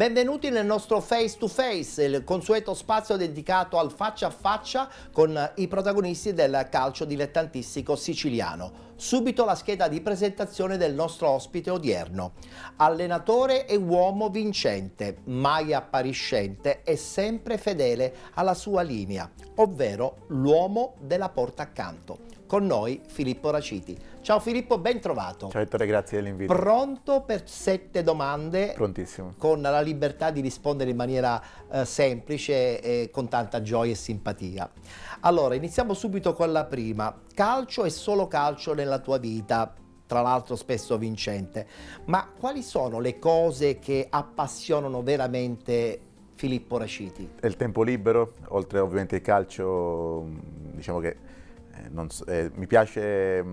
Benvenuti nel nostro Face to Face, il consueto spazio dedicato al faccia a faccia con i protagonisti del calcio dilettantistico siciliano. Subito la scheda di presentazione del nostro ospite odierno. Allenatore e uomo vincente, mai appariscente e sempre fedele alla sua linea, ovvero l'uomo della porta accanto. Con noi Filippo Raciti. Ciao Filippo, ben trovato. Ciao Ettore, grazie dell'invito. Pronto per 7 domande? Prontissimo. Con la libertà di rispondere in maniera semplice e con tanta gioia e simpatia. Allora, iniziamo subito con la prima. Calcio e solo calcio nella tua vita, tra l'altro spesso vincente. Ma quali sono le cose che appassionano veramente Filippo Raciti? Il tempo libero, oltre ovviamente il calcio, diciamo che mi piace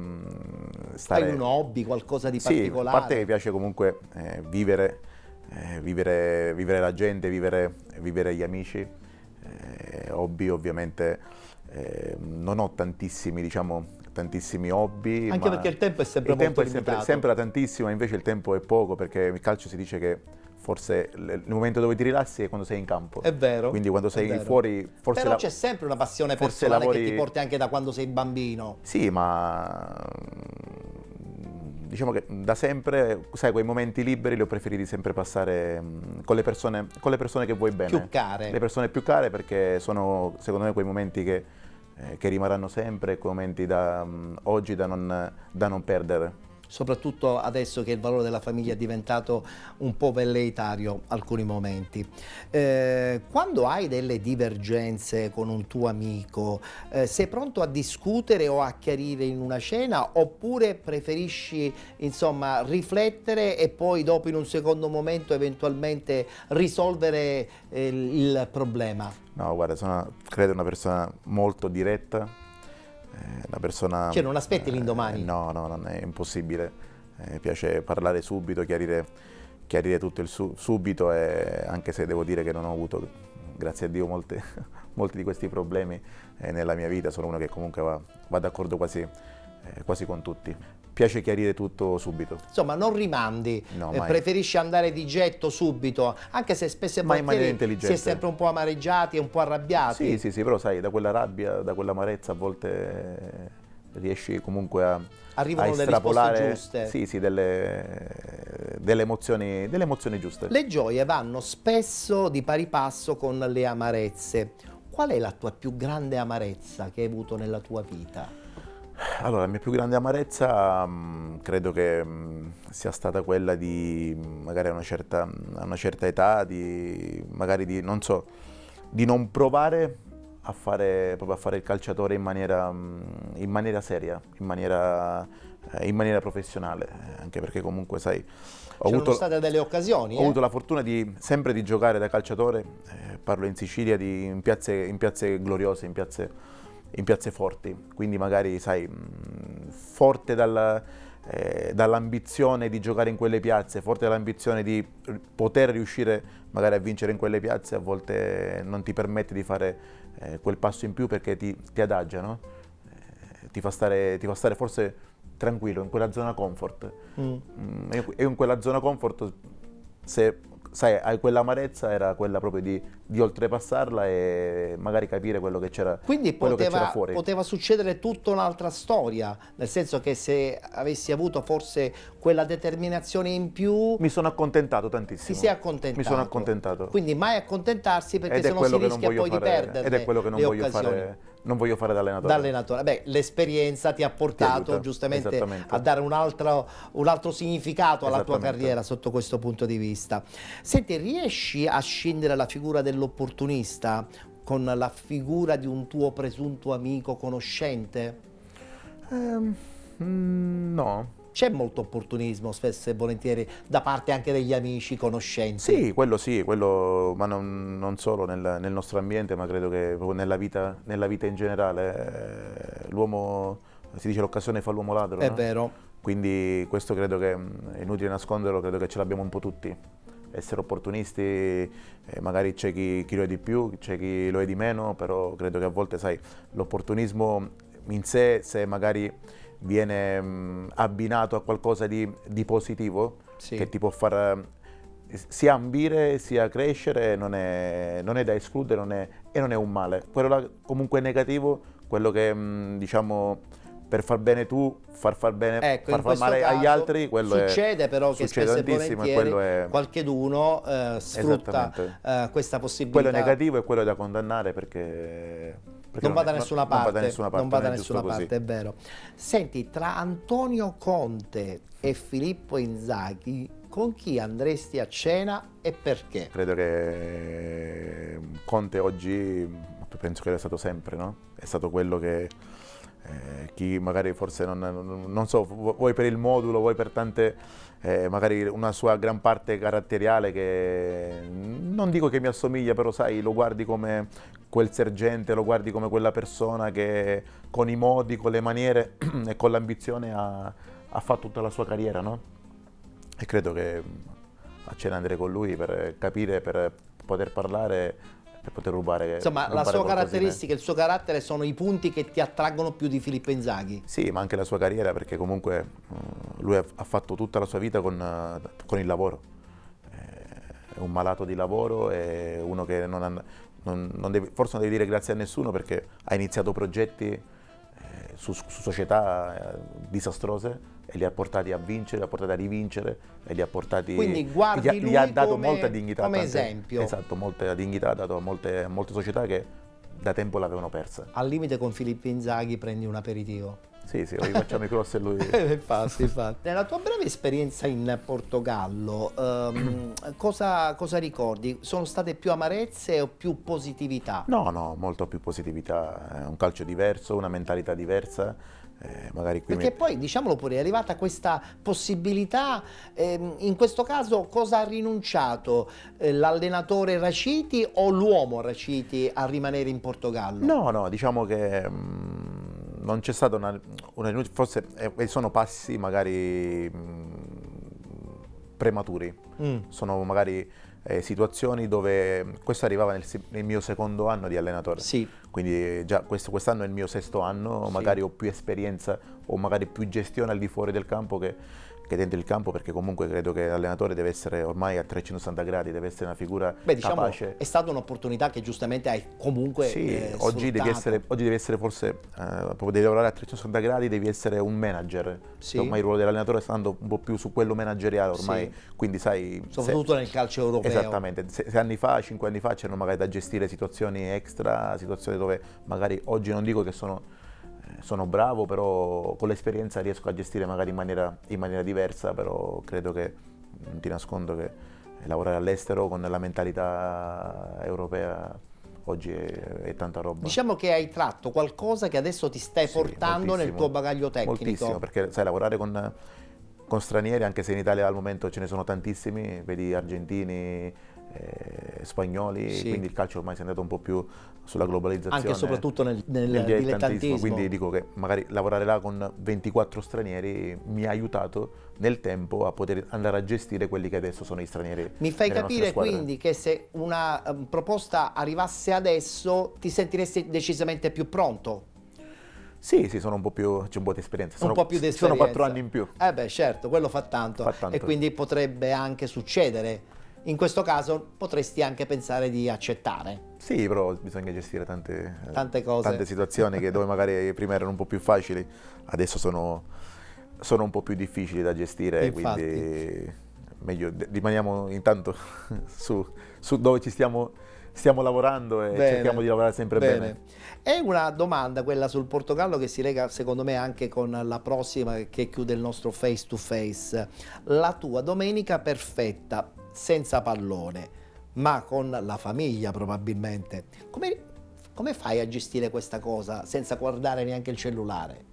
stare... Hai un hobby, qualcosa di sì, particolare? a parte che mi piace comunque vivere la gente, vivere gli amici. Hobby ovviamente non ho tantissimi hobby. Anche perché il tempo è sempre molto limitato. Il tempo è sempre tantissimo, invece il tempo è poco, perché il calcio si dice che forse il momento dove ti rilassi è quando sei in campo. È vero. Quindi quando sei fuori, forse... Però c'è sempre una passione personale che ti porti anche da quando sei bambino. Sì, ma diciamo che da sempre, sai, quei momenti liberi li ho preferiti sempre passare con le persone che vuoi bene. Più care. Le persone più care, perché sono secondo me quei momenti che rimarranno sempre, quei momenti oggi da non perdere. Soprattutto adesso che il valore della famiglia è diventato un po' velleitario alcuni momenti. Quando hai delle divergenze con un tuo amico, sei pronto a discutere o a chiarire in una cena, oppure preferisci insomma riflettere e poi dopo in un secondo momento eventualmente risolvere il problema? No, guarda, credo una persona molto diretta. Una persona... Cioè non aspetti l'indomani? No, non è impossibile. Mi piace parlare subito, chiarire tutto subito, e anche se devo dire che non ho avuto, grazie a Dio, molti di questi problemi nella mia vita. Sono uno che comunque va d'accordo quasi con tutti. Piace chiarire tutto subito. Insomma, non rimandi, no, preferisci andare di getto subito, anche se spesso e volentieri si è sempre un po' amareggiati e un po' arrabbiati. Sì, però sai, da quella rabbia, da quell'amarezza a volte riesci comunque a arrivano le estrapolare, risposte giuste. Sì, delle emozioni giuste. Le gioie vanno spesso di pari passo con le amarezze. Qual è la tua più grande amarezza che hai avuto nella tua vita? Allora, la mia più grande amarezza credo che sia stata quella di, magari a una certa età, magari di non provare proprio a fare il calciatore in maniera seria, in maniera professionale, anche perché comunque, sai, C'erano state delle occasioni. Ho avuto la fortuna sempre di giocare da calciatore, parlo in Sicilia, in piazze gloriose, in piazze forti, quindi magari, sai, forte dall'ambizione di giocare in quelle piazze, forte dall'ambizione di poter riuscire magari a vincere in quelle piazze, a volte non ti permette di fare quel passo in più, perché ti adagia, no? Ti fa stare forse tranquillo in quella zona comfort. E in quella zona comfort, se sai, quell'amarezza era quella proprio di oltrepassarla e magari capire quello che c'era fuori. Quindi poteva succedere tutta un'altra storia, nel senso che se avessi avuto forse quella determinazione in più... Mi sono accontentato tantissimo. Ti sei accontentato. Mi sono accontentato. Quindi mai accontentarsi, perché sennò si rischia poi di perdere. Ed è quello che non voglio fare da allenatore. Beh, l'esperienza ti ha portato giustamente a dare un altro significato alla tua carriera sotto questo punto di vista. Senti, riesci a scindere la figura dell'opportunista con la figura di un tuo presunto amico conoscente? No. C'è molto opportunismo spesso e volentieri da parte anche degli amici conoscenti. Sì, ma non solo nel nostro ambiente, ma credo che proprio nella vita in generale. L'uomo, si dice, l'occasione fa l'uomo ladro, È no? vero. Quindi questo credo che è inutile nasconderlo, credo che ce l'abbiamo un po' tutti. Essere opportunisti, magari c'è chi lo è di più, c'è chi lo è di meno, però credo che a volte, sai, l'opportunismo in sé, se magari viene abbinato a qualcosa di positivo, sì, che ti può far sia ambire, sia crescere non è da escludere, non è un male. Quello là, comunque negativo, quello che diciamo per far bene tu, far bene, Ecco, in far questo male agli caso altri, quello succede però che succede spesso e tantissimo e volentieri quello è qualcheduno sfrutta questa possibilità. quello è negativo e quello è da condannare perché Non va da nessuna parte, non va da nessuna parte, non va da non è giusto nessuna così. parte, è vero. Senti, tra Antonio Conte e Filippo Inzaghi, con chi andresti a cena e perché? Credo che Conte oggi, penso che è stato sempre, no? È stato quello che chi magari forse non so, vuoi per il modulo, vuoi per tante, magari una sua gran parte caratteriale che non dico che mi assomiglia, però sai, lo guardi come quel sergente, lo guardi come quella persona che con i modi, con le maniere e con l'ambizione ha fatto tutta la sua carriera, no? E credo che a cena andrei con lui per capire, per poter parlare, per poter rubare. Insomma, la sua caratteristica, il suo carattere sono i punti che ti attraggono più di Filippo Inzaghi. Sì, ma anche la sua carriera, perché comunque lui ha fatto tutta la sua vita con il lavoro. È un malato di lavoro, è uno che forse non deve dire grazie a nessuno perché ha iniziato progetti su società disastrose e li ha portati a vincere, li ha portati a rivincere e li ha portati. Quindi guardi lui gli ha dato come, molta dignità. come esempio. Esatto, molta dignità ha dato a molte società che da tempo l'avevano persa. Al limite con Filippo Inzaghi prendi un aperitivo. Sì, facciamo i cross e lui. Infatti. Nella tua breve esperienza in Portogallo, cosa ricordi? Sono state più amarezze o più positività? No, molto più positività. È un calcio diverso, una mentalità diversa. Magari qui Perché poi, diciamolo pure, è arrivata questa possibilità, in questo caso cosa ha rinunciato? L'allenatore Raciti o l'uomo Raciti a rimanere in Portogallo? No, diciamo che non c'è stata una rinuncia, forse sono passi magari prematuri, sono magari situazioni dove questo arrivava nel mio secondo anno di allenatore. Sì. Quindi già quest'anno è il mio sesto anno, Sì. magari ho più esperienza o magari più gestione al di fuori del campo che dentro il campo, perché comunque credo che l'allenatore deve essere ormai a 360 gradi, deve essere una figura capace. È stata un'opportunità che giustamente hai comunque oggi devi essere forse, proprio devi lavorare a 360 gradi, devi essere un manager. Sì. Ormai il ruolo dell'allenatore sta andando un po' più su quello manageriale ormai, sì. Quindi sai. Soprattutto nel calcio europeo. Esattamente, 6 anni fa, 5 anni fa c'erano magari da gestire situazioni extra, situazioni dove magari oggi non dico che sono bravo, però con l'esperienza riesco a gestire magari in maniera diversa, però credo che, non ti nascondo che lavorare all'estero con la mentalità europea oggi è tanta roba. Diciamo che hai tratto qualcosa che adesso ti stai portando nel tuo bagaglio tecnico. Moltissimo, perché sai, lavorare con stranieri, anche se in Italia al momento ce ne sono tantissimi, vedi argentini, spagnoli, sì. Quindi il calcio ormai si è andato un po' più sulla globalizzazione. Anche e soprattutto nel dilettantismo. Quindi dico che magari lavorare là con 24 stranieri mi ha aiutato nel tempo a poter andare a gestire quelli che adesso sono gli stranieri. Mi fai capire quindi che se una proposta arrivasse adesso ti sentiresti decisamente più pronto? Sì, c'è un po' di esperienza. Un po' più di esperienza. Sono 4 anni in più. Certo, quello fa tanto. E quindi potrebbe anche succedere. In questo caso potresti anche pensare di accettare. Sì, però bisogna gestire tante cose. Tante situazioni che dove magari prima erano un po' più facili, adesso sono un po' più difficili da gestire. Infatti. Quindi meglio rimaniamo intanto su dove ci stiamo lavorando e cerchiamo di lavorare sempre bene. È una domanda quella sul Portogallo che si lega secondo me anche con la prossima che chiude il nostro face to face. La tua domenica perfetta, senza pallone, ma con la famiglia probabilmente. Come fai a gestire questa cosa senza guardare neanche il cellulare?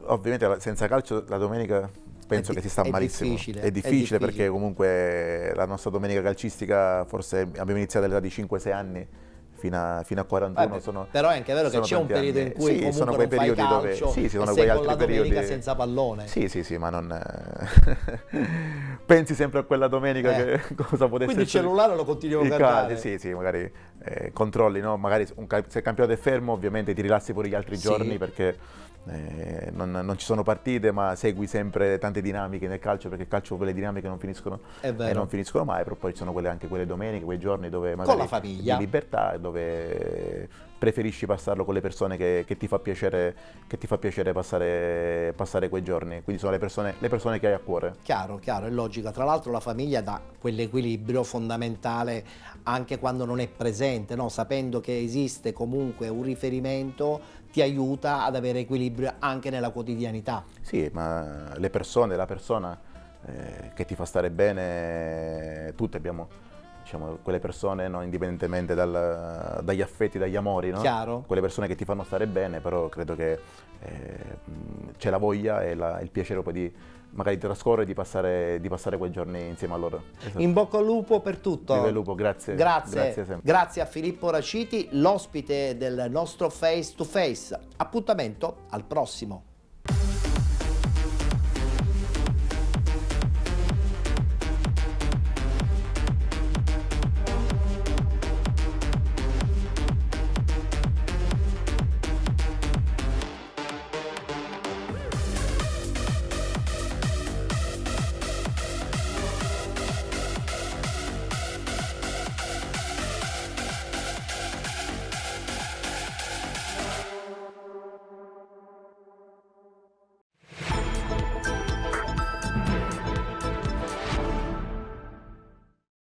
Ovviamente senza calcio la domenica penso che si sta malissimo. È difficile perché comunque la nostra domenica calcistica forse abbiamo iniziato all'età di 5-6 anni. Fino a 41 però è anche vero che c'è un periodo in cui comunque sono quei periodi dove sono quei altri periodi senza pallone. Sì, ma non pensi sempre a quella domenica che cosa potesse quindi il cellulare lo continui a guardare. Sì, magari controlli, no? Magari se il campionato è fermo ovviamente ti rilassi pure gli altri giorni perché non ci sono partite, ma segui sempre tante dinamiche nel calcio, perché il calcio quelle dinamiche non finiscono, È vero. non finiscono mai, però poi ci sono anche quelle domeniche, quei giorni dove magari la famiglia. di libertà, dove preferisci passarlo con le persone che ti fa piacere, passare quei giorni, quindi sono le persone che hai a cuore. Chiaro, è logico. Tra l'altro la famiglia dà quell'equilibrio fondamentale anche quando non è presente, no? Sapendo che esiste comunque un riferimento ti aiuta ad avere equilibrio anche nella quotidianità. Sì, ma la persona che ti fa stare bene, tutti abbiamo, diciamo, quelle persone, no, indipendentemente dagli affetti, dagli amori, no? Chiaro. Quelle persone che ti fanno stare bene, però credo che c'è la voglia e il piacere poi di magari trascorrere, di passare quei giorni insieme a loro. Esatto. In bocca al lupo per tutto. Viva il lupo, grazie. Grazie. Sempre. A Filippo Raciti, l'ospite del nostro Face to Face. Appuntamento al prossimo.